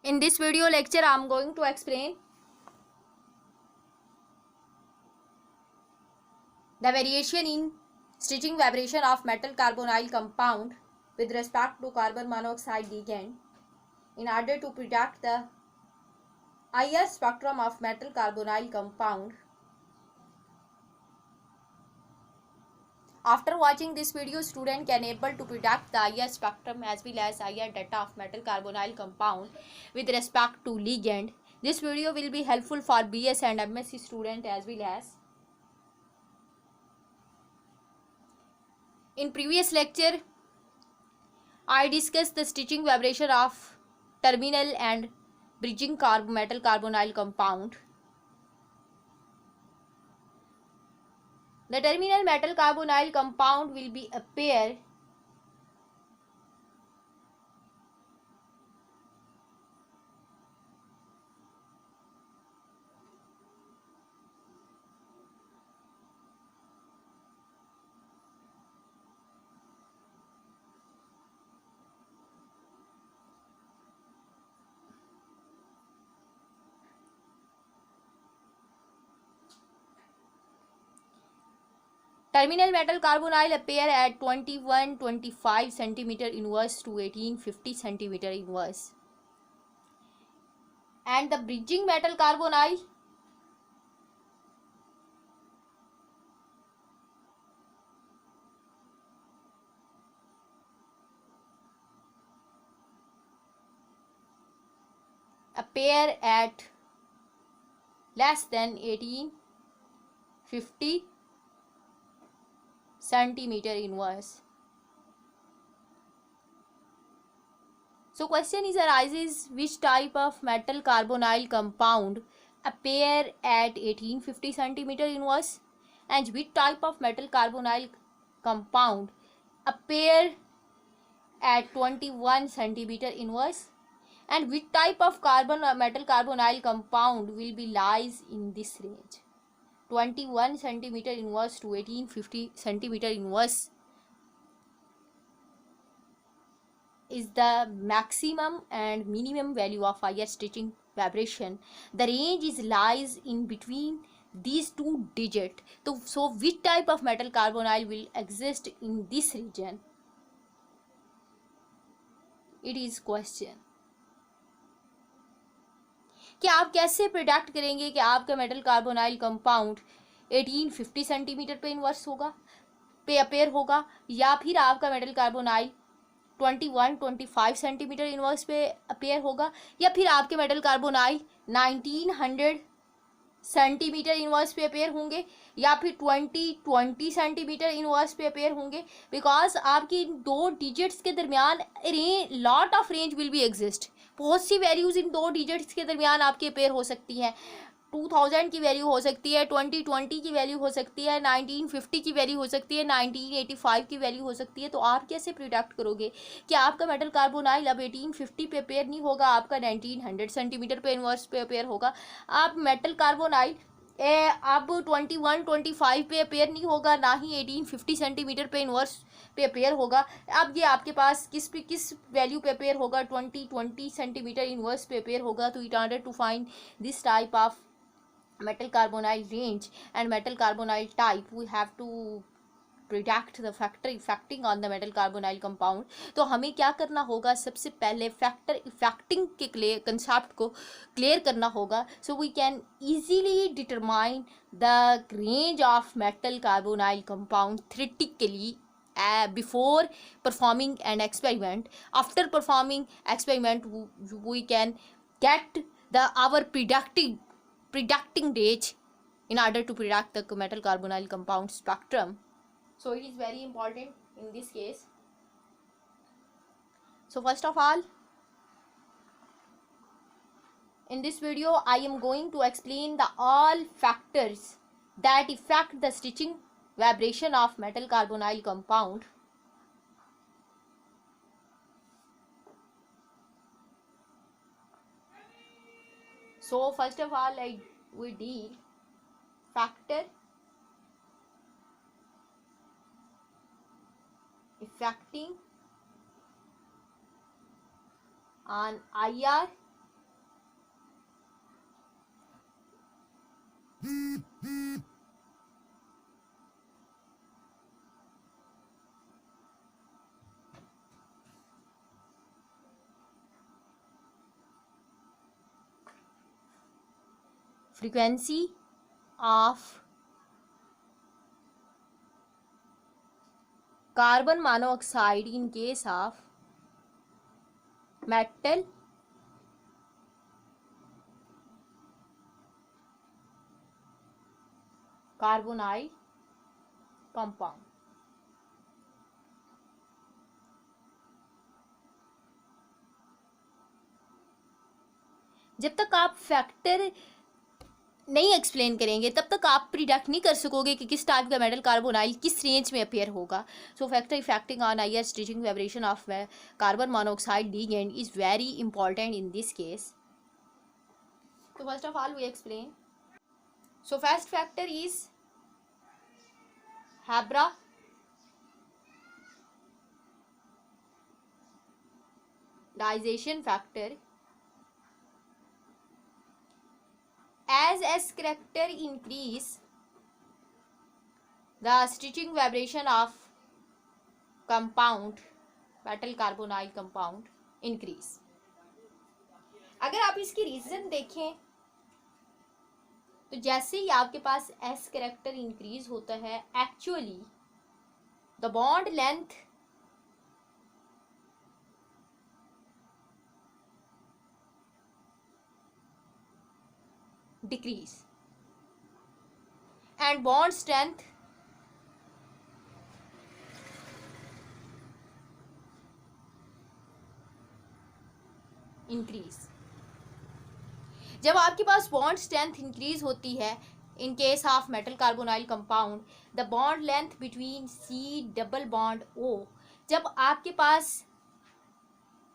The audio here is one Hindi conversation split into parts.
In this video lecture, I am going to explain the variation in stitching vibration of metal carbonyl compound with respect to carbon monoxide ligand in order to predict the IR spectrum of metal carbonyl compound. After watching this video, student can able to predict the IR spectrum as well as IR data of metal carbonyl compound with respect to ligand. This video will be helpful for BS and MSc student as well as. In previous lecture, I discussed the stitching vibration of terminal and bridging metal carbonyl compound. The terminal metal carbonyl compound will be a pair terminal metal carbonyl appear at 21-25 cm inverse to 18-50 cm inverse, and the bridging metal carbonyl appear at less than 18-50 centimeter inverse. So question is arises, which type of metal carbonyl compound appear at 18-50 centimeter inverse, and which type of metal carbonyl compound appear at 21 centimeter inverse, and which type of metal carbonyl compound will be lies in this range 21 centimeter inverse to 18-50 centimeter inverse is the maximum and minimum value of IR stitching vibration. The range is lies in between these two digits. So which type of metal carbonyl will exist in this region? It is question. कि आप कैसे प्रिडिक्ट करेंगे कि आपका मेटल कार्बोनाइल कंपाउंड 18-50 सेंटीमीटर पे इन्वर्स होगा, पे अपेयर होगा, या फिर आपका मेटल कार्बोनाइल 21-25 सेंटीमीटर इन्वर्स पे अपेयर होगा, या फिर आपके मेटल कार्बोनाइल 1900 सेंटीमीटर इन्वर्स पे अपेयर होंगे, या फिर 20 सेंटीमीटर इन्वर्स पे अपेयर होंगे. बिकॉज आपकी दो डिजिट्स के दरमियान lot of range will be exist. बहुत सी वैल्यूज इन दो डिजिट्स के दरमियान आपके अपेयर हो सकती हैं. 2000 की वैल्यू हो सकती है, 2020 की वैल्यू हो सकती है, 1950 की वैल्यू हो सकती है, 1985 की वैल्यू हो सकती है. तो आप कैसे प्रिडिक्ट करोगे कि आपका मेटल कार्बोनाइल अब 1850 पे अपेयर नहीं होगा, आपका 1900 सेंटीमीटर पे इन्वर्स पे अपेयर होगा. आप मेटल कार्बोनाइल अब 21-25 पे अपेयर नहीं होगा, ना ही 18-50 सेंटीमीटर पे इन्वर्स पे अपेयर होगा. अब ये आपके पास किस वैल्यू पे अपेयर होगा? 20 सेंटीमीटर इन्वर्स पे अपेयर होगा. तो in order to find this type of metal carbonyl range and metal carbonyl type, we have to predict the factor affecting on the metal carbonyl compound. तो हमें क्या करना होगा? सबसे पहले फैक्टर इफेक्टिंग के कंसेप्ट को क्लियर करना होगा. So we can easily determine the range of metal carbonyl compound theoretically before performing an experiment. After performing experiment, we can get our predicting range in order to predict the metal carbonyl compound spectrum. So it is very important in this case. So first of all, in this video I am going to explain the all factors that affect the stitching vibration of metal carbonyl compound. So first of all, we deal factor affecting on IR frequency of carbon monoxide in case of metal carbonyl compound. जब तक आप फैक्टर नहीं एक्सप्लेन करेंगे तब तक आप प्रिडिक्ट नहीं कर सकोगे कि किस टाइप का मेटल कार्बोनाइल किस रेंज में अपेयर होगा. So factor affecting on IR stretching vibration of carbon monoxide ligand is very important in this case. So first of all we explain. So first factor is hybridization factor. As S character increase, the stitching vibration of compound metal carbonyl compound increase. अगर आप इसकी रीजन देखें तो जैसे ही आपके पास S कैरेक्टर इंक्रीज होता है, actually the bond length decrease and bond strength increase. जब आपके पास बॉन्ड स्ट्रेंथ इंक्रीज होती है in case of metal carbonyl compound, the bond length between C double bond O, जब आपके पास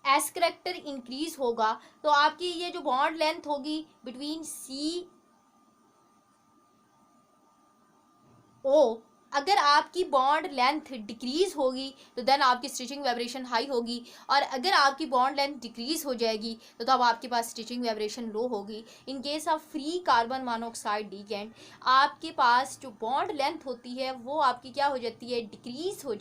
एस करेक्टर इंक्रीज होगा तो आपकी ये जो बॉन्ड लेंथ होगी बिटवीन सी ओ, अगर आपकी बॉन्ड लेंथ डिक्रीज होगी तो देन आपकी स्टिचिंग वाइब्रेशन हाई होगी, और अगर आपकी बॉन्ड लेंथ डिक्रीज हो जाएगी तो तब आपके पास स्टिचिंग वाइब्रेशन लो होगी. इन case of free carbon monoxide ligand, आपके पास जो बॉन्ड लेंथ होती है वो आपकी क्या हो जाती है, डिक्रीज हो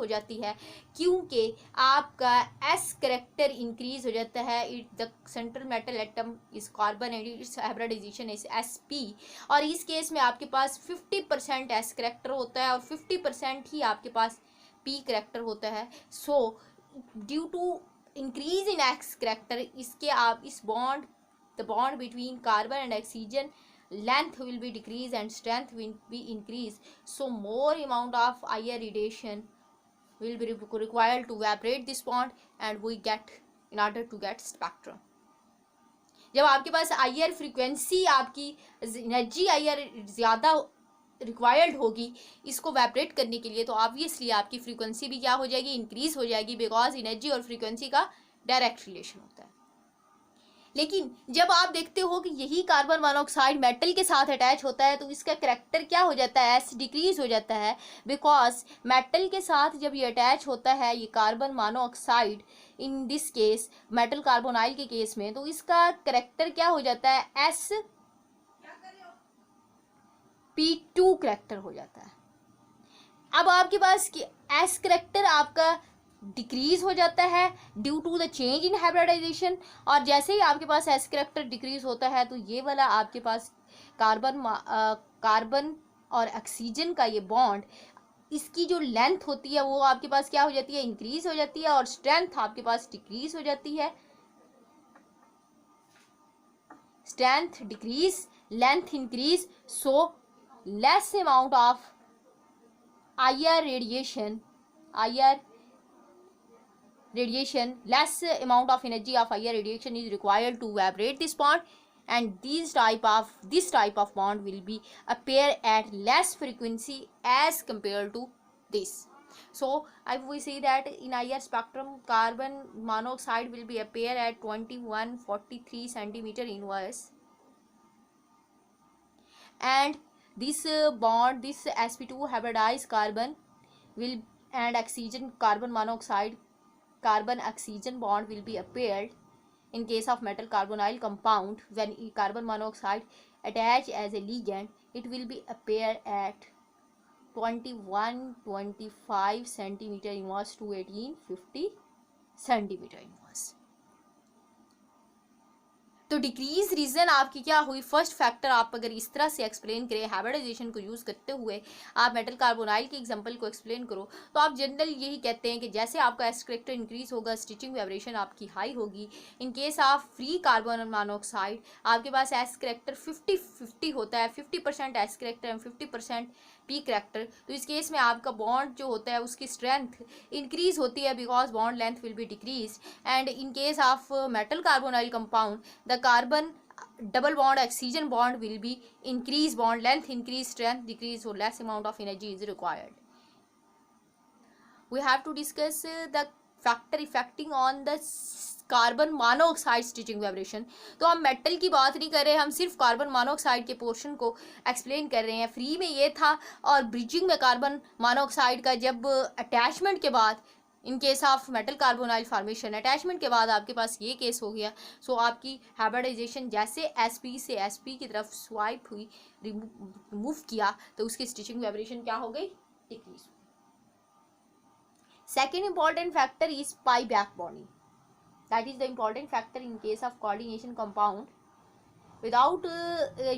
जाती है क्योंकि आपका एस करेक्टर इंक्रीज हो जाता है. It the central metal atom is carbon and its hybridisation is sp, और इस केस में आपके पास 50% एस करेक्टर होता है और 50% ही आपके पास p करेक्टर होता है. So due to increase in X character, इसके आप इस bond the bond between carbon and oxygen length will be decreased and strength will be increased, so more amount of IR radiation will be required to evaporate this bond and we get in order to get spectrum. जब आपके पास IR फ्रीक्वेंसी, आपकी एनर्जी IR ज़्यादा रिक्वायर्ड होगी इसको वेपरेट करने के लिए, तो ऑब्वियसली आपकी फ्रीक्वेंसी भी क्या हो जाएगी, इंक्रीज हो जाएगी, बिकॉज एनर्जी और फ्रीक्वेंसी का डायरेक्ट रिलेशन होता है. लेकिन जब आप देखते हो कि यही कार्बन मोनोऑक्साइड मेटल के साथ अटैच होता है तो इसका करैक्टर क्या हो जाता है, एस डिक्रीज हो जाता है, बिकॉज मेटल के साथ जब ये अटैच होता है ये carbon monoxide, in this case metal carbonyl के केस में, तो इसका करैक्टर क्या हो जाता है, एस P2 करैक्टर हो जाता है. अब आपके पास एस करैक्टर आपका डिक्रीज हो जाता है due to the change in hybridisation, और जैसे ही आपके पास एस करैक्टर डिक्रीज होता है तो ये वाला आपके पास कार्बन और ऑक्सीजन का ये बॉन्ड, इसकी जो लेंथ होती है वो आपके पास क्या हो जाती है, इंक्रीज हो जाती है, और स्ट्रेंथ आपके पास डिक्रीज हो जाती है. Strength decrease, length increase, so less amount of IR radiation, less amount of energy of IR radiation is required to vibrate this bond, and this type of bond will be appear at less frequency as compared to this. So if we see that in IR spectrum, carbon monoxide will be appear at 2143 centimeter inverse, and this bond, this sp2 hybridized carbon will and oxygen carbon monoxide carbon oxygen bond will be appeared in case of metal carbonyl compound when carbon monoxide attach as a ligand, it will be appear at 21-25 centimeter inverse to 18-50 centimeter inverse. तो डिक्रीज रीजन आपकी क्या हुई, फर्स्ट फैक्टर आप अगर इस तरह से एक्सप्लेन करें हाइब्रिडाइजेशन को यूज़ करते हुए, आप मेटल कार्बोनाइल के एग्जांपल को एक्सप्लेन करो, तो आप जनरल यही कहते हैं कि जैसे आपका एस करेक्टर इंक्रीज होगा स्टिचिंग वाइब्रेशन आपकी हाई होगी। इन case of free carbon monoxide आपके पास एस करेक्टर 50-50 होता है, 50% S character and 50% P character. तो इस केस में आपका बॉन्ड जो होता है उसकी स्ट्रेंथ इंक्रीज होती है because bond length will be decrease. And in case of metal carbonyl compound the carbon double bond oxygen bond will be increase bond length, increase strength, decrease or less amount of energy is required. We have to discuss the factor affecting on the carbon monoxide stitching vibration. तो हम मेटल की बात नहीं कर रहे, हम सिर्फ कार्बन मोनोऑक्साइड के पोर्शन को एक्सप्लेन कर रहे हैं। फ्री में ये था और ब्रिजिंग में कार्बन मोनोऑक्साइड का जब अटैचमेंट के बाद इन case of metal carbonyl formation attachment के बाद आपके पास ये केस हो गया। सो आपकी हाइब्रिडाइजेशन जैसे एसपी से एसपी की तरफ स्वाइप हुई, रिमूव किया, तो उसकी स्टिचिंग वाइब्रेशन क्या हो गई, decrease. Second important factor is pi back bonding, that is the important factor in case of coordination compound. Without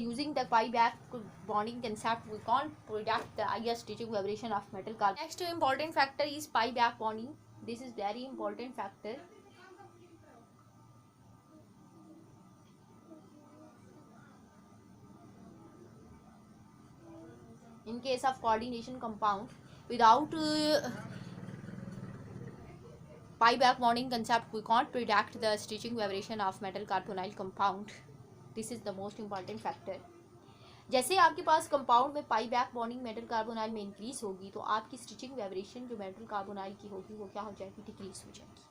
using the pi back bonding concept, we can't predict the higher stitching vibration of metal carbon. Next important factor is pi back bonding. This is very important factor. In case of coordination compound, without pi back bonding concept, we can't predict the stitching vibration of metal carbonyl compound. This is the most important factor. जैसे आपके पास कंपाउंड में pi back bonding metal carbonyl में इंक्रीज होगी तो आपकी स्टिचिंग वाइब्रेशन जो मेटल कार्बोनाइल की होगी वो क्या हो जाएगी, डिक्रीज हो जाएगी।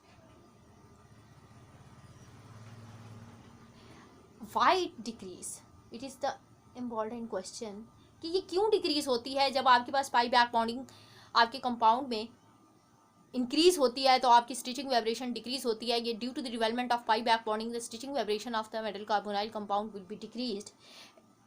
Why it decrease, it is the important question कि ये क्यों डिक्रीज होती है। जब आपके पास पाई बैक बॉन्डिंग आपके कंपाउंड में इंक्रीज होती है तो आपकी स्टिचिंग वाइब्रेशन डिक्रीज होती है। ये due to the development of pi back bonding the stitching vibration of the metal carbonyl compound will be decreased.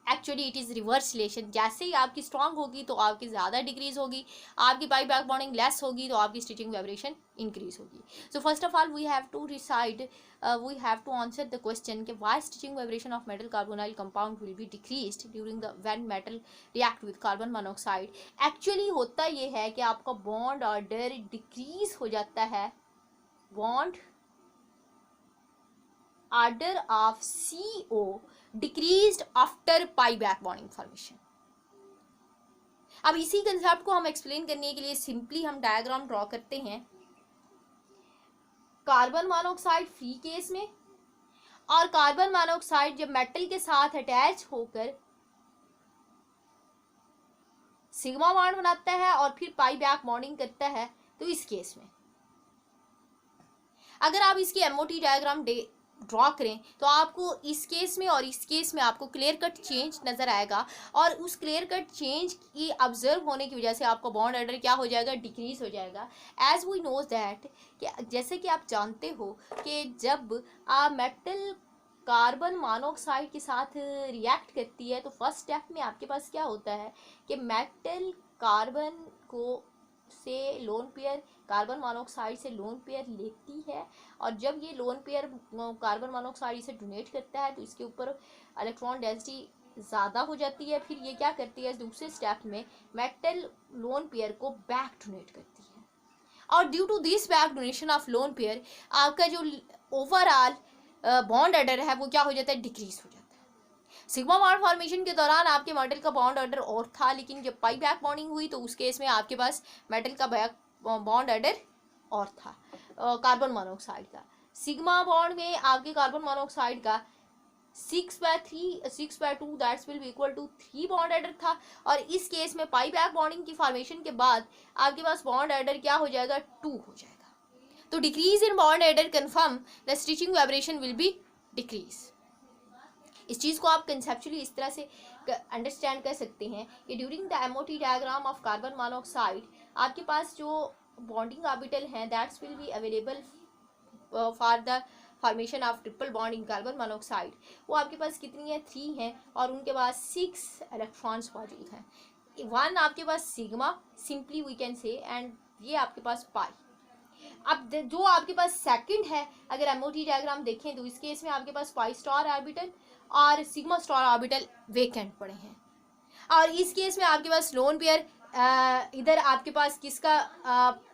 Actually it is reverse relation, जैसे ही आपकी स्ट्रांग होगी तो आपकी ज़्यादा डिक्रीज होगी, आपकी पाई बैक बॉन्डिंग लेस होगी तो आपकी स्टिचिंग वाइब्रेशन इंक्रीज होगी। So first of all we have to decide, we have to answer the question कि why stretching vibration of metal carbonyl compound will be decreased during the when metal react with carbon monoxide. Actually होता ये है कि आपका बॉन्ड ऑर्डर डिक्रीज हो जाता है, bond order of CO decreased after pi back bonding formation। अब इसी कंसेप्ट को हम एक्सप्लेन करने के लिए सिंपली हम डायग्राम ड्रॉ करते हैं। कार्बन मोनोऑक्साइड फ्री केस में और कार्बन मोनोऑक्साइड जब मेटल के साथ अटैच होकर सिग्मा बॉन्ड बनाता है और फिर पाई बैक बॉन्डिंग करता है, तो इस केस में अगर आप इसकी एमओटी डायग्राम ड्रॉ करें तो आपको इस केस में और इस केस में आपको क्लियर कट चेंज नज़र आएगा। और उस क्लियर कट चेंज की ऑब्जर्व होने की वजह से आपका बॉन्ड ऑर्डर क्या हो जाएगा, डिक्रीज हो जाएगा। एज वी नोज दैट कि जैसे कि आप जानते हो कि जब आप मेटल कार्बन मोनोऑक्साइड के साथ रिएक्ट करती है तो फर्स्ट स्टेप में आपके पास क्या होता है कि मेटल कार्बन को से लोन पेयर कार्बन मोनोऑक्साइड से लोन पेयर लेती है और जब ये लोन पेयर कार्बन मोनोऑक्साइड से डोनेट करता है तो इसके ऊपर इलेक्ट्रॉन डेंसिटी ज़्यादा हो जाती है। फिर ये क्या करती है, दूसरे स्टेप में मेटल लोन पेयर को बैक डोनेट करती है और due to this back donation of lone pair आपका जो ओवरऑल बॉन्ड ऑर्डर है वो क्या हो जाता है, डिक्रीज हो जाता है। सिग्मा बॉन्ड फॉर्मेशन के दौरान आपके मेटल का बॉन्ड ऑर्डर और था, लेकिन जब पाई बैक बॉन्डिंग हुई तो उस केस में आपके पास मेटल का बैक बॉन्ड ऑर्डर और था कार्बन मोनोऑक्साइड का। सिग्मा बॉन्ड में आपके कार्बन मोनोऑक्साइड का 6/2 that's will be equal to 3 bond order था और इस केस में पाई बैक बॉन्डिंग की फॉर्मेशन के बाद आपके पास बॉन्ड ऑर्डर क्या हो जाएगा, 2 हो जाएगा। तो decrease in bond order confirm the stitching vibration will be decrease. इस चीज़ को आप कंसेप्चुअली इस तरह से अंडरस्टैंड कर सकते हैं कि during the MOT diagram of carbon monoxide आपके पास जो बॉन्डिंग ऑर्बिटल हैं that's will be available for the formation of triple bond in carbon monoxide, वो आपके पास कितनी है, 3 है, और उनके पास 6 इलेक्ट्रॉन्स मौजूद हैं। 1 आपके पास sigma simply we can say, and ये आपके पास पाई। अब जो आपके पास सेकंड है, अगर एमओटी डायग्राम देखें तो इस केस में आपके पास पाई स्टार ऑर्बिटल और सिग्मा स्टार ऑर्बिटल वेकेंट पड़े हैं, और इस केस में आपके पास लोन पेयर इधर आपके पास किसका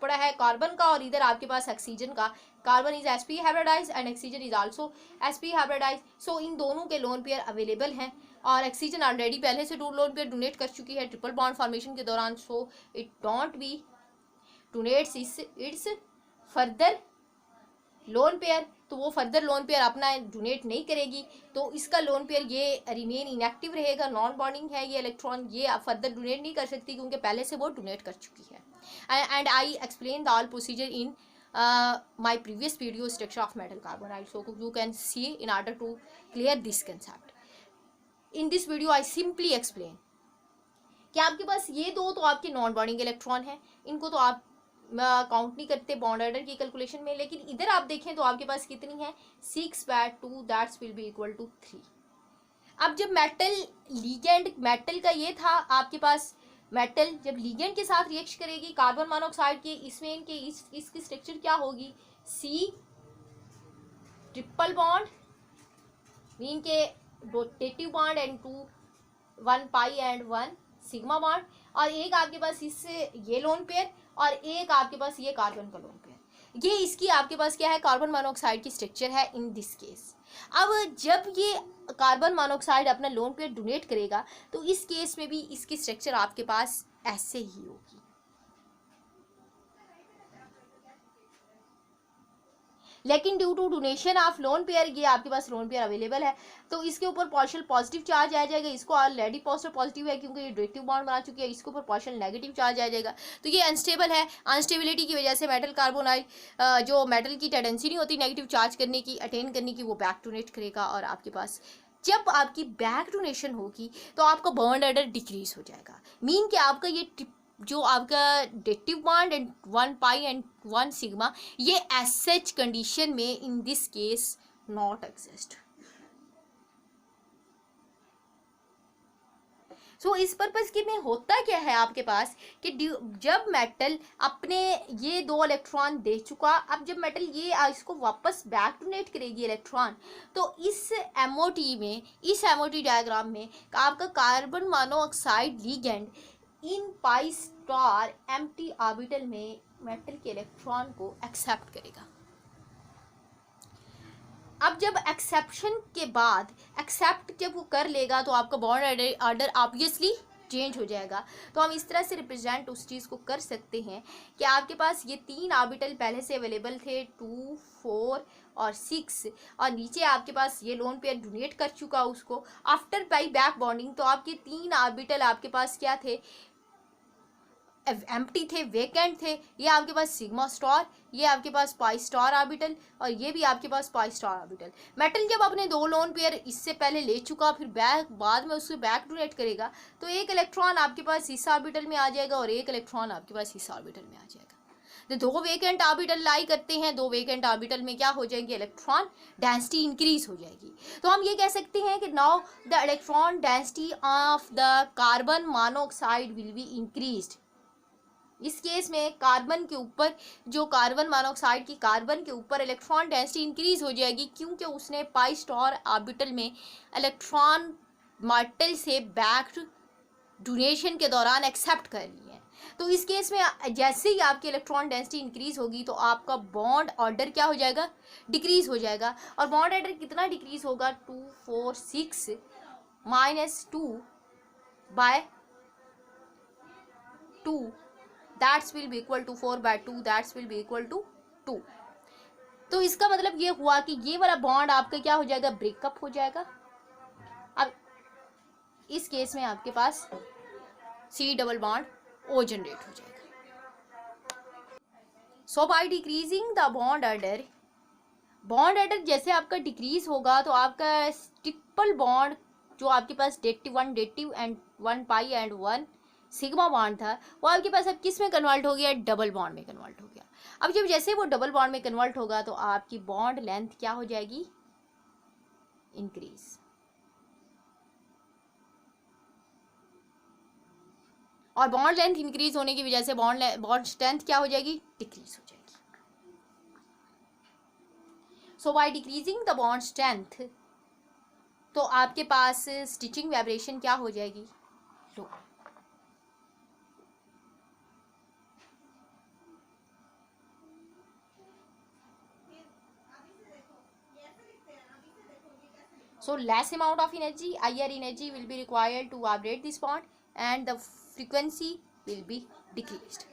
पड़ा है, कार्बन का, और इधर आपके पास ऑक्सीजन का। Carbon is sp hybridize and oxygen is also sp hybridize. So इन दोनों के लोन पेयर अवेलेबल हैं, और ऑक्सीजन ऑलरेडी पहले से 2 लोन पेयर डोनेट कर चुकी है ट्रिपल बॉन्ड फॉर्मेशन के दौरान, so it don't be donates its further lone pair, तो वो फर्दर लोन पेयर अपना डोनेट नहीं करेगी, तो इसका लोन पेयर ये रिमेन इनएक्टिव रहेगा, नॉन बॉन्डिंग है ये इलेक्ट्रॉन, ये फर्दर डोनेट नहीं कर सकती क्योंकि पहले से वो डोनेट कर चुकी है। And I explain the all procedure in my previous video structure of metal carbonide, so you can see in order to clear this concept. In this video I simply explain कि आपके पास ये दो तो आपके नॉन बॉन्डिंग इलेक्ट्रॉन है, इनको तो आप काउंट नहीं करते बॉन्ड ऑर्डर की कैलकुलेशन में, लेकिन इधर आप देखें तो आपके पास कितनी है, 6/2, that's will be equal to 3। अब जब मेटल लीगेंड, मेटल का ये था आपके पास, मेटल जब लीगेंड के साथ रिएक्ट करेगी कार्बन मोनोऑक्साइड के, इसमें इनके इसकी स्ट्रक्चर क्या होगी, C ट्रिपल बॉन्ड, मीन के rotative bond and 1 pi and 1 sigma bond, और एक आपके पास इससे ये लोन पेयर, और एक आपके पास ये कार्बन का लोन पेयर। ये इसकी आपके पास क्या है, कार्बन मोनोऑक्साइड की स्ट्रक्चर है इन दिस केस। अब जब ये कार्बन मोनोऑक्साइड अपना लोन पेयर डोनेट करेगा तो इस केस में भी इसकी स्ट्रक्चर आपके पास ऐसे ही होगी। लेकिन due to donation of lone pair, ये आपके पास लोन पेयर अवेलेबल है, तो इसके ऊपर पार्शियल पॉजिटिव चार्ज आ जाएगा, इसको ऑलरेडी पॉजिटिव है क्योंकि ये डायरेक्टिव बॉन्ड बना चुकी है, इसके ऊपर पार्शियल नेगेटिव चार्ज आ जाएगा, तो ये अनस्टेबल है। अनस्टेबिलिटी की वजह से मेटल कार्बोनाइड, जो मेटल की टेंडेंसी नहीं होती नेगेटिव चार्ज करने की, अटेन करने की, वो बैक डोनेट करेगा, और आपके पास जब आपकी बैक डोनेशन होगी तो आपका बॉन्ड ऑर्डर डिक्रीज हो जाएगा, मीन कि आपका ये जो आपका directive bond and 1 pi and 1 sigma, ये एसएच कंडीशन में in this case not exist. So इस पर्पज के में होता क्या है आपके पास कि जब मेटल अपने ये 2 इलेक्ट्रॉन दे चुका, अब जब मेटल ये इसको वापस बैक डोनेट करेगी इलेक्ट्रॉन, तो इस एमओटी में, इस एमओटी डायग्राम में आपका कार्बन मोनोऑक्साइड लीगेंड इन पाई स्टार एम्प्टी ऑर्बिटल में मेटल के इलेक्ट्रॉन को एक्सेप्ट करेगा। अब जब एक्सेप्शन के बाद, एक्सेप्ट जब वो कर लेगा तो आपका बॉन्ड ऑर्डर ऑब्वियसली चेंज हो जाएगा। तो हम इस तरह से रिप्रेजेंट उस चीज़ को कर सकते हैं कि आपके पास ये 3 ऑर्बिटल पहले से अवेलेबल थे, 2, 4 और 6, और नीचे आपके पास ये लोन पेयर डोनेट कर चुका उसको आफ्टर बाई बैक बॉन्डिंग, तो आपके 3 ऑर्बिटल आपके पास क्या थे, एम्प्टी थे, वेकेंट थे। ये आपके पास सिग्मा स्टार, ये आपके पास पाई स्टार ऑर्बिटल, और ये भी आपके पास पाई स्टार ऑर्बिटल। मेटल जब अपने 2 लोन पेयर इससे पहले ले चुका, फिर बाद में उससे बैक डोनेट करेगा, तो एक इलेक्ट्रॉन आपके पास इस ऑर्बिटल में आ जाएगा और एक इलेक्ट्रॉन आपके पास इस ऑर्बिटल में आ जाएगा। तो 2 वेकेंट ऑर्बिटल लाई करते हैं, 2 वेकेंट ऑर्बिटल में क्या हो जाएंगे, इलेक्ट्रॉन डेंसिटी इंक्रीज हो जाएगी। तो हम ये कह सकते हैं कि now the electron density of the carbon monoxide will be increased. इस केस में कार्बन के ऊपर, जो कार्बन मोनोऑक्साइड की कार्बन के ऊपर इलेक्ट्रॉन डेंसिटी इंक्रीज हो जाएगी, क्योंकि उसने पाई स्टार ऑर्बिटल में इलेक्ट्रॉन मेटल से बैक डोनेशन के दौरान एक्सेप्ट कर लिए हैं। तो इस केस में जैसे ही आपकी इलेक्ट्रॉन डेंसिटी इंक्रीज होगी तो आपका बॉन्ड ऑर्डर क्या हो जाएगा, डिक्रीज हो जाएगा। और बॉन्ड ऑर्डर कितना डिक्रीज होगा, 2, 4, 6 -2 by 2, that's will be equal to 4/2, that's will be equal to 2। तो इसका मतलब ये हुआ कि ये वाला बॉन्ड आपका क्या हो जाएगा, ब्रेकअप हो जाएगा। अब इस केस में आपके पास C double bond O generate हो जाएगा। So by decreasing the bond order जैसे आपका डिक्रीज होगा तो आपका ट्रिपल बॉन्ड जो आपके पास directive 1 directive and 1 pi and 1 sigma bond था वो आपके पास अब किस में कन्वर्ट हो गया, डबल बॉन्ड में कन्वर्ट हो गया। अब जब जैसे वो डबल बॉन्ड में कन्वर्ट होगा तो आपकी बॉन्ड लेंथ क्या हो जाएगी, इंक्रीज, और बॉन्ड लेंथ इंक्रीज होने की वजह से बॉन्ड स्ट्रेंथ क्या हो जाएगी, डिक्रीज हो जाएगी। So by decreasing the bond strength तो आपके पास स्टिचिंग वाइब्रेशन क्या हो जाएगी, लो। So less amount of energy, higher energy will be required to vibrate this bond and the frequency will be decreased.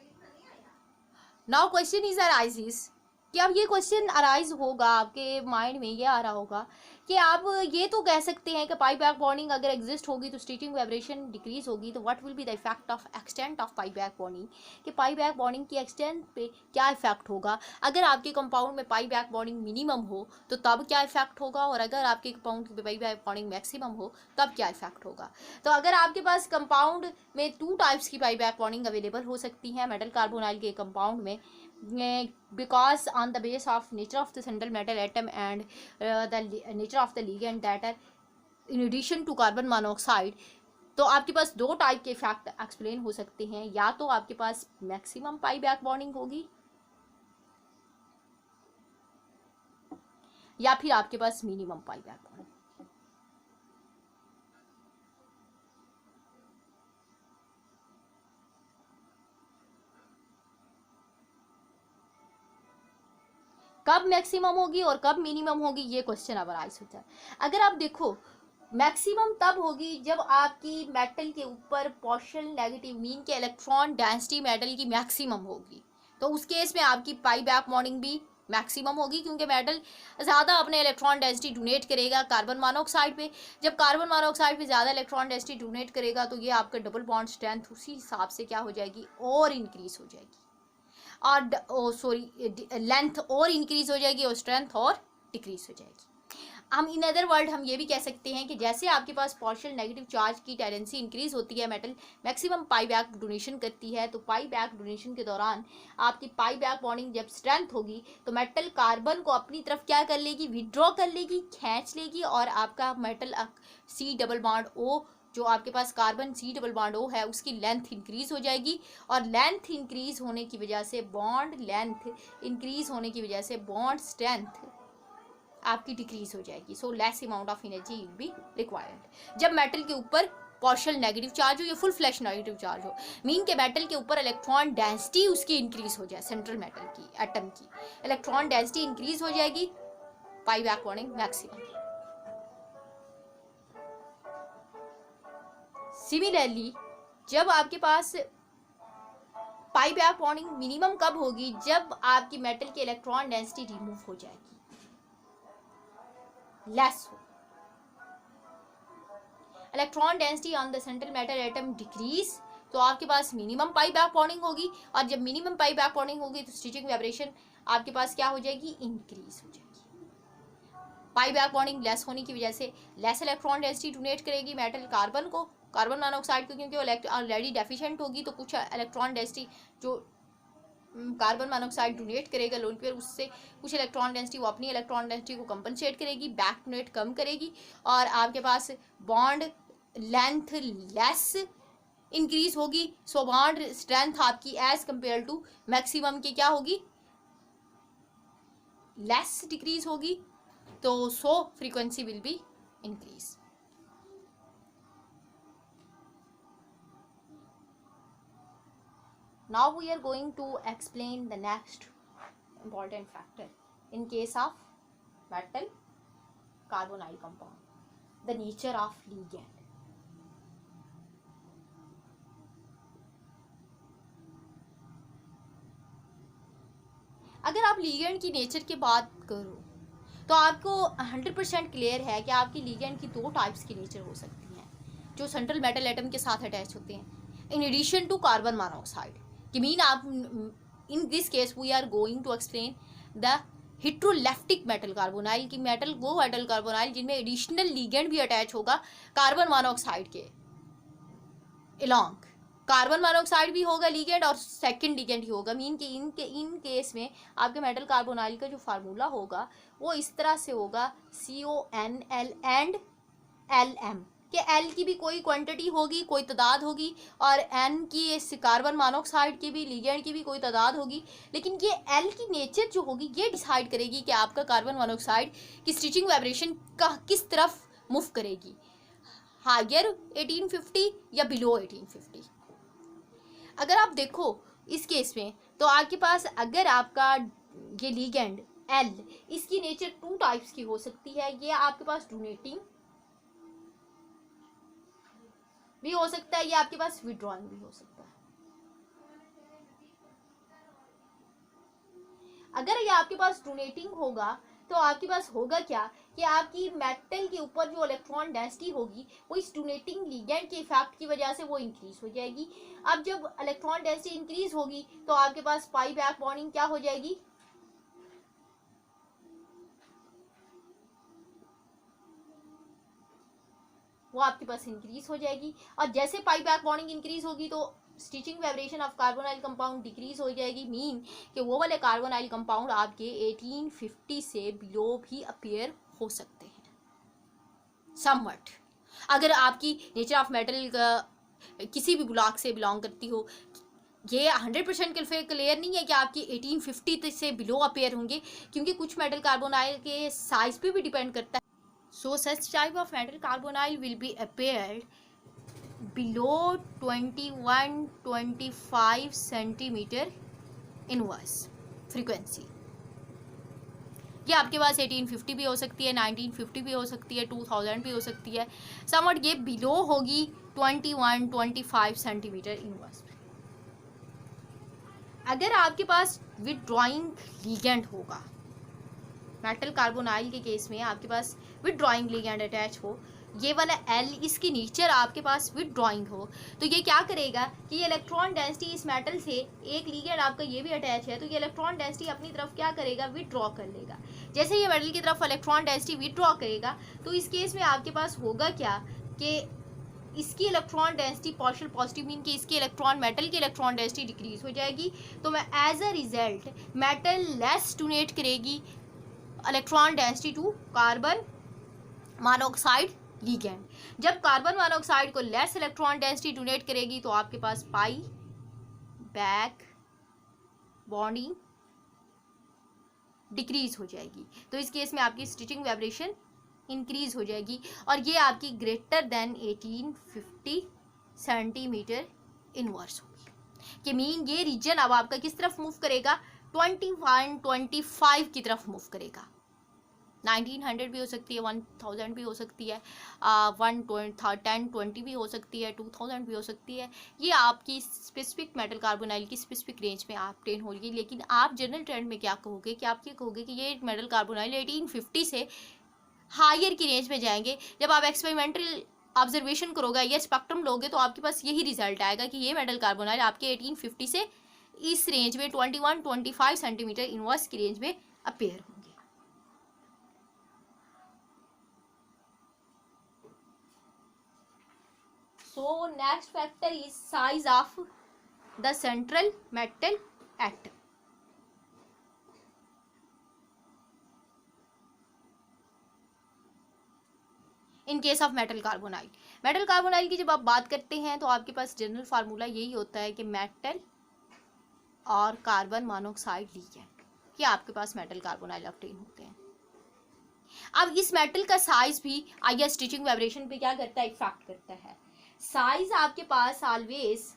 Now question is arises कि अब ये क्वेश्चन अराइज होगा आपके माइंड में, ये आ रहा होगा कि आप ये तो कह सकते हैं कि पाई बैक बॉन्डिंग अगर एग्जिस्ट होगी तो स्टिचिंग वाइब्रेशन डिक्रीज होगी, तो what will be the effect of extent of pi back bonding, कि पाई बैक बॉन्डिंग की एक्सटेंट पे क्या इफेक्ट होगा। अगर आपके कंपाउंड में पाई बैक बॉन्डिंग मिनिमम हो तो तब क्या इफेक्ट होगा, और अगर आपके कंपाउंड में पाई बैक बॉन्डिंग मैक्सिमम हो तब क्या इफेक्ट होगा। तो अगर आपके पास कंपाउंड में 2 टाइप्स की पाई बैक बॉन्डिंग अवेलेबल हो सकती है मेटल कार्बोनाइल के कंपाउंड में, because on the base of nature of the central metal atom and the nature of the ligand that are in addition to carbon monoxide, तो आपके पास 2 टाइप के इफेक्ट एक्सप्लेन हो सकते हैं। या तो आपके पास मैक्सिमम पाई बैक बॉन्डिंग होगी या फिर आपके पास मिनिमम पाई बैक बॉन्डिंग। कब मैक्सिमम होगी और कब मिनिमम होगी, ये क्वेश्चन अब राइज होता है। अगर आप देखो मैक्सिमम तब होगी जब आपकी मेटल के ऊपर पार्शियल नेगेटिव मीन के इलेक्ट्रॉन डेंसिटी मेटल की मैक्सिमम होगी, तो उस केस में आपकी पाई बैक बॉन्डिंग भी मैक्सिमम होगी, क्योंकि मेटल ज़्यादा अपने इलेक्ट्रॉन डेंसिटी डोनेट करेगा कार्बन मोनोऑक्साइड पे। जब कार्बन मोनोऑक्साइड पे ज़्यादा इलेक्ट्रॉन डेंसिटी डोनेट करेगा तो ये आपका डबल बॉन्ड स्ट्रेंथ उसी हिसाब से क्या हो जाएगी, और इंक्रीज हो जाएगी, और लेंथ और इंक्रीज हो जाएगी और स्ट्रेंथ और डिक्रीज हो जाएगी। हम इन अदर वर्ड हम ये भी कह सकते हैं कि जैसे आपके पास पार्शियल नेगेटिव चार्ज की टेंडेंसी इंक्रीज होती है, मेटल मैक्सिमम पाई बैक डोनेशन करती है, तो पाई बैक डोनेशन के दौरान आपकी पाई बैक बॉन्डिंग जब स्ट्रेंथ होगी तो मेटल कार्बन को अपनी तरफ क्या कर लेगी, विड्रॉ कर लेगी, खींच लेगी, और आपका metal C double bond O जो आपके पास carbon C double bond O है उसकी लेंथ इंक्रीज हो जाएगी, और लेंथ इंक्रीज होने की वजह से बॉन्ड लेंथ इंक्रीज होने की वजह से बॉन्ड स्ट्रेंथ आपकी डिक्रीज हो जाएगी। So less amount of energy will be required. जब मेटल के ऊपर पार्शियल नेगेटिव चार्ज हो या फुल फ्लैश नेगेटिव चार्ज हो, मीन के मेटल के ऊपर इलेक्ट्रॉन डेंसिटी उसकी इंक्रीज हो जाए, सेंट्रल मेटल की एटम की इलेक्ट्रॉन डेंसिटी इंक्रीज हो जाएगी, pi back bonding maximum. Similarly जब आपके पास पाई बैक बॉन्डिंग मिनिमम कब होगी, जब आपकी मेटल की इलेक्ट्रॉन डेंसिटी रिमूव हो जाएगी, लेस हो, electron density on the central metal atom decrease, तो आपके पास मिनिमम पाई बैक बॉन्डिंग होगी, और जब मिनिमम पाई बैक बॉन्डिंग होगी तो स्टिचिंग वाइब्रेशन आपके पास क्या हो जाएगी, इंक्रीज हो जाएगी। पाई बैक बॉन्डिंग लेस होने की वजह से लेस इलेक्ट्रॉन डेंसिटी डोनेट करेगी मेटल कार्बन को, कार्बन मोनोऑक्साइड को, क्योंकि वो ऑलरेडी डेफिशिएंट होगी, तो कुछ इलेक्ट्रॉन डेंसिटी जो कार्बन मोनोऑक्साइड डोनेट करेगा लोन पेयर, उससे कुछ इलेक्ट्रॉन डेंसिटी वो अपनी इलेक्ट्रॉन डेंसिटी को कंपनसेट करेगी, बैक डोनेट कम करेगी, और आपके पास बॉन्ड लेंथ लेस इंक्रीज होगी। सो बॉन्ड स्ट्रेंथ आपकी एज कंपेयर टू मैक्सिमम के क्या होगी, लेस डिक्रीज होगी, तो सो frequency will be increase. Now we are going to explain the next important factor in case of metal carbonyl compound, the nature of ligand. अगर आप लिगेंड की नेचर की बात करो तो आपको 100% क्लियर है कि आपकी लिगेंड की 2 टाइप्स की नेचर हो सकती हैं जो सेंट्रल मेटल एटम के साथ अटैच होते हैं, in addition to carbon monoxide. कि मीन आप in this case we are going to explain the heteroleptic metal carbonyl की मेटल वो मेटल कार्बोनाइल जिनमें एडिशनल लिगेंड भी अटैच होगा कार्बन मोनोऑक्साइड के अलोंग कार्बन मोनोऑक्साइड भी होगा लिगेंड और सेकंड लिगेंड ही होगा। मीन कि इन केस में आपके मेटल कार्बोनाइल का जो फार्मूला होगा वो इस तरह से होगा CONL एंड LM कि L की भी कोई क्वांटिटी होगी, कोई तादाद होगी, और N की इस कार्बन मोनोऑक्साइड की भी लिगेंड की भी कोई तादाद होगी। लेकिन ये L की नेचर जो होगी ये डिसाइड करेगी कि आपका कार्बन मोनोऑक्साइड की स्टिचिंग वाइब्रेशन का किस तरफ मूव करेगी, हायर 1850 या बिलो 1850। अगर आप देखो इस केस में तो आपके पास अगर आपका ये लिगेंड L, इसकी नेचर 2 टाइप्स की हो सकती है। ये आपके पास डोनेटिंग भी हो सकता है, ये आपके पास विड्रॉइंग भी हो सकता है। अगर ये आपके पास डोनेटिंग होगा तो आपके पास होगा क्या कि आपकी मेटल के ऊपर जो इलेक्ट्रॉन डेंसिटी होगी वो इस डोनेटिंग लिगेंड के इफेक्ट की वजह से वो इंक्रीज हो जाएगी। अब जब इलेक्ट्रॉन डेंसिटी इंक्रीज होगी तो आपके पास पाई बैक बॉन्डिंग क्या हो जाएगी, वो आपके पास इंक्रीज हो जाएगी। और जैसे पाई बैक बॉन्डिंग इंक्रीज होगी तो stitching vibration of carbonyl compound decrease हो जाएगी। मीन कि वो वाले कार्बोनाइल कंपाउंड आपके 1850 से बिलो भी अपीयर हो सकते हैं समवट। अगर आपकी नेचर ऑफ मेटल किसी भी ब्लॉक से बिलोंग करती हो, ये 100% क्लियर नहीं है कि आपकी 1850 से बिलो अपीयर होंगे, क्योंकि कुछ मेटल कार्बोनाइल के साइज पे भी डिपेंड करता है। So such type of metal carbonyl will be appeared below 21-25 centimeter inverse frequency। ये आपके पास 1850 भी हो सकती है, 1950 भी हो सकती है, 2000 भी हो सकती है। समवट ये बिलो होगी 21-25 सेंटीमीटर इनवर्स। अगर आपके पास विथड्रॉइंग लिगेंड होगा, मेटल कार्बोनाइल के केस में आपके पास विथड्रॉइंग लिगेंड अटैच हो, ये वाला L इसकी नेचर आपके पास विथड्रॉइंग हो, तो ये क्या करेगा कि ये इलेक्ट्रॉन डेंसिटी इस मेटल से, एक लिगेंड आपका ये भी अटैच है, तो ये इलेक्ट्रॉन डेंसिटी अपनी तरफ क्या करेगा, विथड्रॉ कर लेगा। जैसे ये मेटल की तरफ इलेक्ट्रॉन डेंसिटी विथड्रॉ करेगा तो इस केस में आपके पास होगा क्या कि इसकी electron density partial positive, mean कि इसकी इलेक्ट्रॉन मेटल की इलेक्ट्रॉन डेंसिटी डिक्रीज हो जाएगी। तो मैं as a result metal less donate करेगी electron density to carbon monoxide ligand. जब कार्बन मोनोऑक्साइड को लेस इलेक्ट्रॉन डेंसिटी डोनेट करेगी तो आपके पास पाई बैक बॉन्डिंग डिक्रीज हो जाएगी। तो इस केस में आपकी स्टिचिंग वाइब्रेशन इंक्रीज हो जाएगी और ये आपकी ग्रेटर देन 1850 सेंटीमीटर इनवर्स होगी। कि मीन ये रीजन अब आपका किस तरफ मूव करेगा, 21-25 की तरफ मूव करेगा। 1900 भी हो सकती है, 1000 भी हो सकती है, 1020 भी हो सकती है, 2000 भी हो सकती है। ये आपकी स्पेसिफिक मेटल कार्बोनाइल की स्पेसिफिक रेंज में आप ट्रेन होगी। लेकिन आप जनरल ट्रेंड में क्या कहोगे कि आप ये कहोगे कि ये मेटल कार्बोनाइल 1850 से हायर की रेंज में जाएंगे। जब आप एक्सपेरिमेंटल ऑब्जर्वेशन करोगे या स्पेक्ट्रम लोगे तो आपके पास यही रिजल्ट आएगा कि ये मेटल कार्बोनाइल आपके 1850 से इस रेंज में 21-25 सेंटीमीटर इनवर्स की रेंज में अपीयर होंगे। So next factor is size of the central metal atom. In case of metal carbonyl की जब आप बात करते हैं तो आपके पास जनरल फार्मूला यही होता है कि मेटल और कार्बन मोनोऑक्साइड लिगेंड, ये आपके पास मेटल कार्बोनाइल ऑब्टेन होते हैं। अब इस मेटल का साइज भी आइए स्टिचिंग वाइब्रेशन पे क्या करता है, इफेक्ट करता है। साइज आपके पास ऑलवेज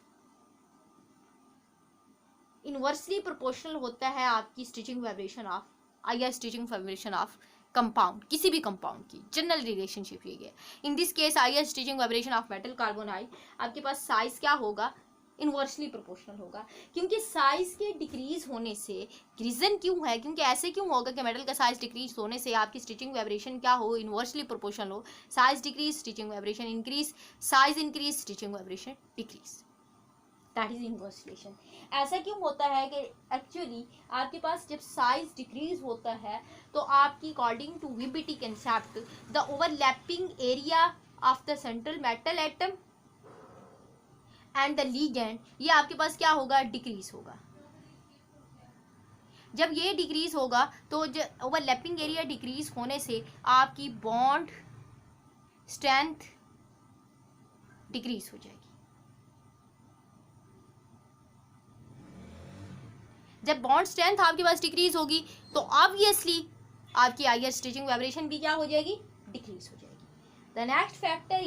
इनवर्सली प्रोपोर्शनल होता है आपकी स्टिचिंग वाइब्रेशन ऑफ आइए स्टिचिंग वाइब्रेशन ऑफ कंपाउंड, किसी भी कंपाउंड की जनरल रिलेशनशिप ये है। इन दिस केस आइए stitching vibration of metal carbonyl आपके पास साइज क्या होगा, इनवर्सली प्रोपोर्शनल होगा। क्योंकि साइज के डिक्रीज होने से, रीजन क्यों है, क्योंकि ऐसे क्यों होगा कि मेटल का साइज डिक्रीज होने से आपकी स्टिचिंग वाइब्रेशन क्या हो, इनवर्सली प्रोपोर्शनल हो। Size decrease stitching vibration increase, size increase stitching vibration decrease, that is inverse relation. ऐसा क्यों होता है कि एक्चुअली आपके पास जब साइज डिक्रीज होता है तो आपकी according to VBT concept the overlapping area of the central metal atom and the ligand, ये आपके पास क्या होगा, डिक्रीज होगा। जब ये डिक्रीज होगा तो ओवरलैपिंग एरिया डिक्रीज होने से आपकी बॉन्ड स्ट्रेंथ डिक्रीज हो जाएगी। जब बॉन्ड स्ट्रेंथ आपके पास डिक्रीज होगी तो ऑब्वियसली आपकी आईआर स्टिचिंग वाइब्रेशन भी क्या हो जाएगी, डिक्रीज हो जाएगी। The next factor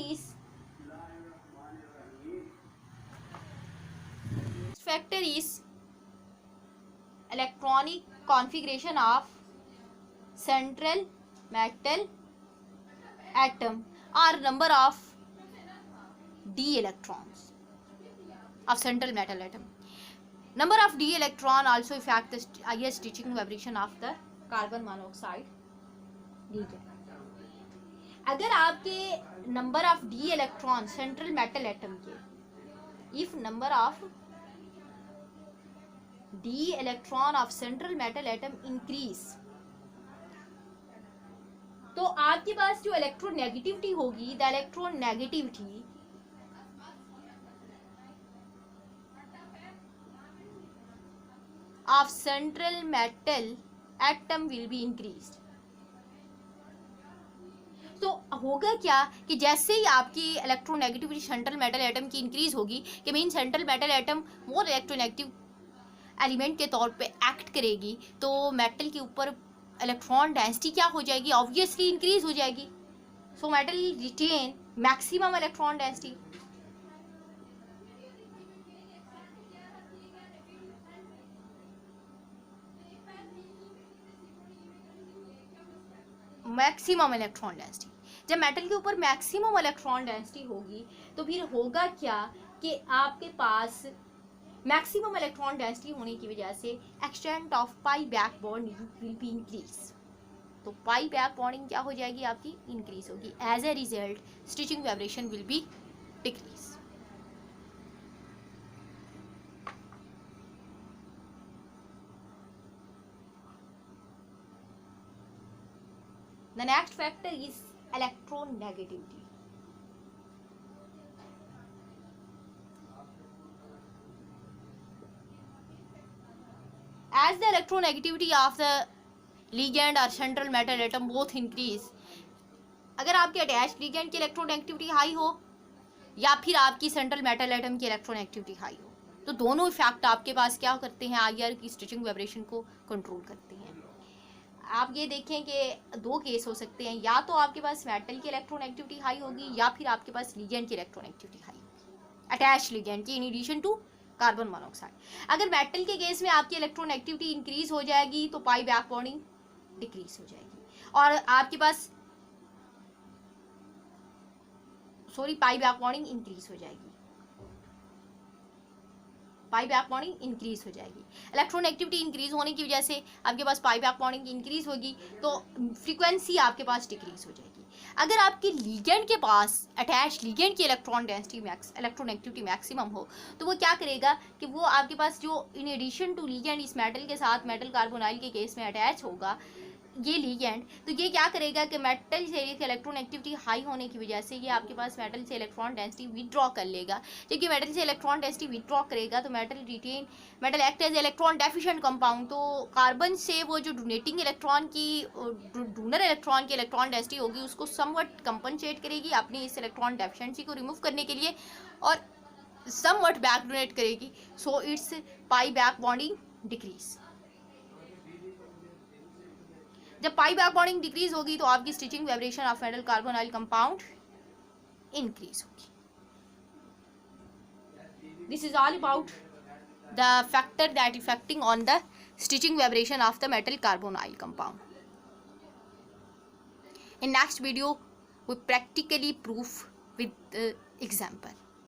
is electronic configuration of central metal atom or number of d electrons of central metal atom. Number of d electron also affect the IR stitching vibration of the carbon monoxide ligand. अगर आपके number of d electron central metal atom के, if number of d electron of central metal atom increase, तो आपके पास जो इलेक्ट्रोनेगेटिविटी होगी, the electronegativity of central metal atom will be increased. तो होगा क्या कि जैसे ही आपकी इलेक्ट्रोनेगेटिविटी सेंट्रल मेटल एटम की इंक्रीज होगी, कि mean central metal atom more electronegative element के तौर पे एक्ट करेगी, तो मेटल के ऊपर इलेक्ट्रॉन डेंसिटी क्या हो जाएगी, ऑब्वियसली इंक्रीज हो जाएगी। So metal retain maximum electron density. Maximum electron density, जब मेटल के ऊपर मैक्सिमम इलेक्ट्रॉन डेंसिटी होगी तो फिर होगा क्या कि आपके पास मैक्सिमम इलेक्ट्रॉन डेंसिटी होने की वजह से extent of pi back bonding will be increase. तो पाई बैक बॉन्डिंग क्या हो जाएगी, आपकी इंक्रीज होगी। As a result stretching vibration will be decrease. The next factor is electronegativity. As the electronegativity of the ligand or central metal atom both increase, अगर आपके अटैच लिगेंड की इलेक्ट्रोनेगेटिविटी हाई हो या फिर आपकी सेंट्रल मेटल एटम की इलेक्ट्रोनेगेटिविटी हाई हो, तो दोनों इफेक्ट आपके पास क्या करते हैं, आईआर की स्टिचिंग वाइब्रेशन को कंट्रोल करते हैं। आप ये देखें कि दो केस हो सकते हैं, या तो आपके पास मेटल की इलेक्ट्रोनेगेटिविटी हाई होगी या फिर आपके पास लिगेंड की इलेक्ट्रोनेगेटिविटी हाई होगी, अटैच लिगेंड की in addition to carbon monoxide. अगर मेटल के केस में आपकी इलेक्ट्रोनेगेटिविटी इंक्रीज हो जाएगी तो पाई बैक बॉन्डिंग डिक्रीज हो जाएगी और आपके पास पाई बैक बॉन्डिंग इंक्रीज हो जाएगी, पाई बैक बॉन्डिंग इंक्रीज हो जाएगी। इलेक्ट्रोनेगेटिविटी इंक्रीज होने की वजह से आपके पास पाई बैक बॉन्डिंग इंक्रीज होगी तो फ्रीक्वेंसी आपके पास डिक्रीज हो जाएगी। अगर आपके लिगेंड के पास अटैच लिगेंड की इलेक्ट्रॉन डेंसिटी इलेक्ट्रोनेगेटिविटी मैक्सिमम हो तो वो क्या करेगा कि वो आपके पास जो इन एडिशन टू लिगेंड इस मेटल के साथ मेटल कार्बोनाइल के केस में अटैच होगा ये लिगेंड, तो ये क्या करेगा कि मेटल से इलेक्ट्रोनेगेटिविटी हाई होने की वजह से ये आपके पास मेटल से इलेक्ट्रॉन डेंसिटी विदड्रॉ कर लेगा। जबकि मेटल से इलेक्ट्रॉन डेंसिटी विदड्रॉ करेगा तो metal act as electron deficient compound, तो कार्बन से वो जो डोनेटिंग इलेक्ट्रॉन की डोनर इलेक्ट्रॉन की इलेक्ट्रॉन डेंसिटी होगी उसको समवट कंपनसेट करेगी अपनी इस इलेक्ट्रॉन डेफिशिएंसी को रिमूव करने के लिए और समवट बैक डोनेट करेगी। So it's pi back bonding decrease. जब पाई बैक बॉन्डिंग डिक्रीज होगी तो आपकी stitching vibration of metal carbonyl compound increase होगी। This is all about the factor that effecting on the stitching vibration of the metal carbonyl compound. In next video we practically prove with example.